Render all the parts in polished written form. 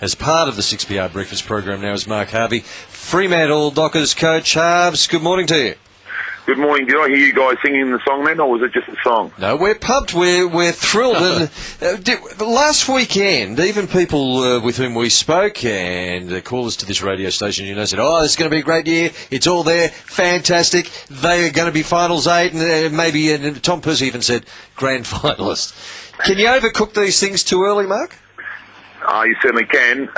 as part of the 6PR Breakfast program now is Mark Harvey, Fremantle Dockers coach. Harvs, good morning to you. Good morning. Did I hear you guys singing the song then, or was it just a song? No, we're pumped. We're thrilled. And last weekend, even people with whom we spoke and callers to this radio station, said, "Oh, this is going to be a great year. It's all there. Fantastic. They are going to be finals 8, and maybe." And Tom Percy even said, "Grand finalists." Can you overcook these things too early, Mark? You certainly can.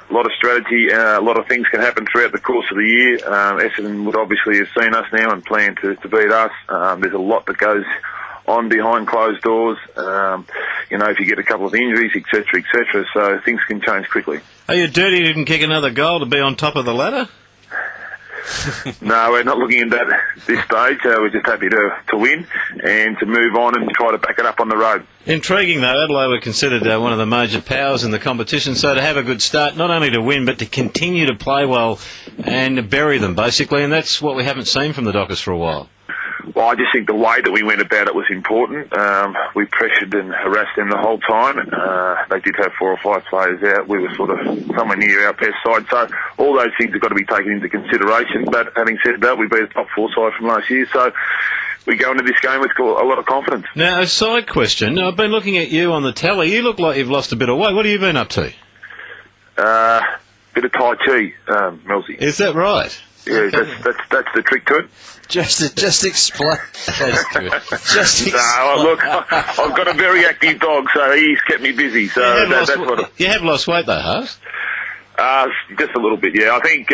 A lot of strategy, a lot of things can happen throughout the course of the year. Essendon would obviously have seen us now and plan to beat us. There's a lot that goes on behind closed doors. If you get a couple of injuries, etc., so things can change quickly. Are you dirty you didn't kick another goal to be on top of the ladder? No, we're not looking at that at this stage. We're just happy to win and to move on and try to back it up on the road. Intriguing though, Adelaide were considered one of the major powers in the competition, so to have a good start, not only to win but to continue to play well and bury them basically, and that's what we haven't seen from the Dockers for a while. Well, I just think the way that we went about it was important. We pressured and harassed them the whole time. They did have 4 or 5 players out. We were sort of somewhere near our best side. So all those things have got to be taken into consideration. But having said that, we beat a top 4 side from last year. So we go into this game with a lot of confidence. Now, a side question. I've been looking at you on the telly. You look like you've lost a bit of weight. What have you been up to? Bit of Tai Chi, Melzy. Is that right? Yeah, that's the trick to it. Just explain. Just explain. No, look, I've got a very active dog, so he's kept me busy. So that's what. You have lost weight though, Harvs? Just a little bit, yeah. I think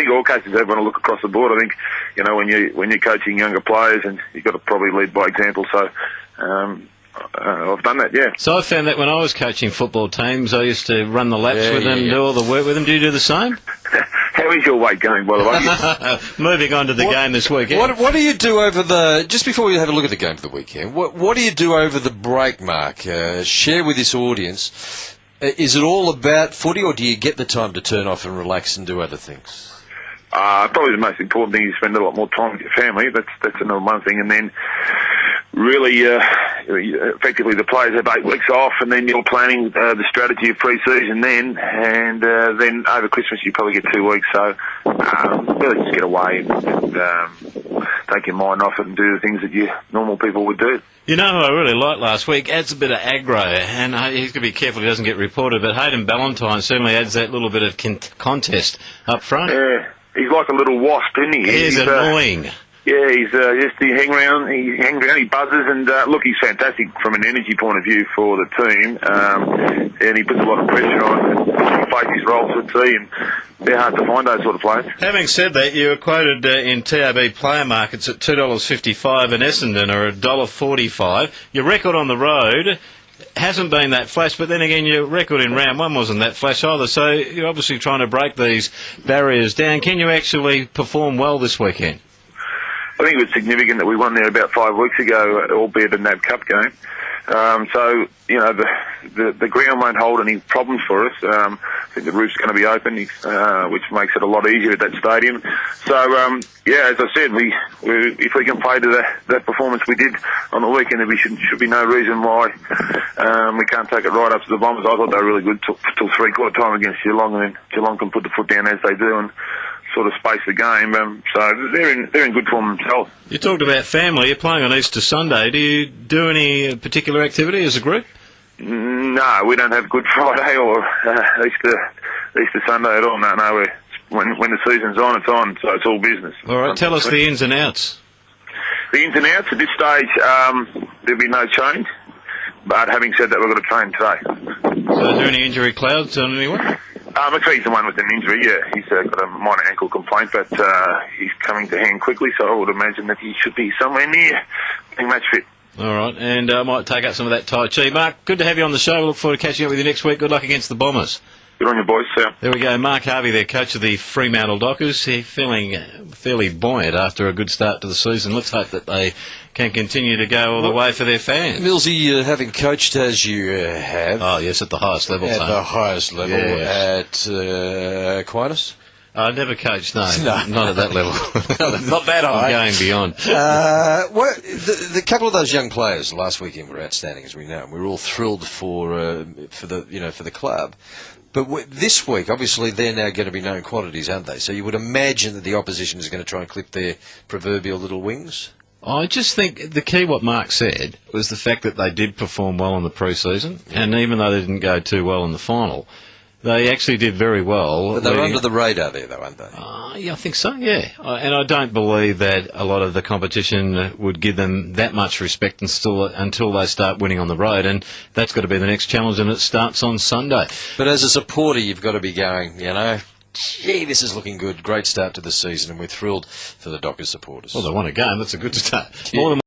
all coaches have want to look across the board. I think, when you're coaching younger players, and you've got to probably lead by example. So, I've done that, yeah. So I found that when I was coaching football teams, I used to run the laps with them, do all the work with them. Do you do the same? How is your weight going, by the way? Moving on to the game this weekend. What do you do over just before we have a look at the game for the weekend, what do you do over the break, Mark? Share with this audience. Is it all about footy, or do you get the time to turn off and relax and do other things? Probably the most important thing is spend a lot more time with your family. That's another one thing. And then really, effectively the players have 8 weeks off, and then you're planning the strategy of pre-season then, and then over Christmas you probably get 2 weeks. So really just get away and take your mind off it and do the things that normal people would do. You know who I really liked last week? Adds a bit of aggro, and he's going to be careful he doesn't get reported, but Hayden Ballantyne certainly adds that little bit of contest up front. Yeah, he's like a little wasp, isn't he? He's annoying. Yeah, he's he hangs around, he buzzes, and look, he's fantastic from an energy point of view for the team, and he puts a lot of pressure on, he plays his role to a T, and they're hard to find, those sort of players. Having said that, you were quoted in TAB player markets at $2.55 and Essendon are $1.45. Your record on the road hasn't been that flash, but then again your record in round 1 wasn't that flash either, so you're obviously trying to break these barriers down. Can you actually perform well this weekend? I think it was significant that we won there about 5 weeks ago, albeit a NAB Cup game. So, the ground won't hold any problems for us. I think the roof's going to be open, which makes it a lot easier at that stadium. So, as I said, if we can play to that performance we did on the weekend, there should be no reason why we can't take it right up to the Bombers. I thought they were really good till 3/4 time against Geelong, and then Geelong can put the foot down as they do and sort of space the game, so they're in good form themselves. You talked about family. You're playing on Easter Sunday. Do you do any particular activity as a group? No, we don't have Good Friday or Easter Sunday at all. No. When the season's on, it's on. So it's all business. All right, tell us the ins and outs. The ins and outs at this stage, there'll be no change. But having said that, we've got to train today. So is there any injury clouds on anyone? McPhee's the one with an injury, yeah. He's got a minor ankle complaint, but he's coming to hand quickly, so I would imagine that he should be somewhere near being match fit. All right, and I might take up some of that Tai Chi. Mark, good to have you on the show. We look forward to catching up with you next week. Good luck against the Bombers. Good on you, boys, sir. There we go. Mark Harvey, their coach of the Fremantle Dockers. He's feeling fairly buoyant after a good start to the season. Let's hope that they can continue to go all the way for their fans. Millsy, having coached as you have... Oh, yes, at the highest level. At the highest level yes. at Aquinas? I never coached, no, No. not at that level. Not that high. I'm going beyond. The couple of those young players last weekend were outstanding, as we know. We were all thrilled for the club. But this week, obviously, they're now going to be known quantities, aren't they? So you would imagine that the opposition is going to try and clip their proverbial little wings. I just think the key, what Mark said, was the fact that they did perform well in the pre-season, and even though they didn't go too well in the final, they actually did very well. But they're under the radar there, though, aren't they? Yeah, I think so, yeah. And I don't believe that a lot of the competition would give them that much respect until they start winning on the road, and that's got to be the next challenge, and it starts on Sunday. But as a supporter, you've got to be going, gee, this is looking good. Great start to the season, and we're thrilled for the Dockers supporters. Well, they won a game. That's a good start. Yeah. More than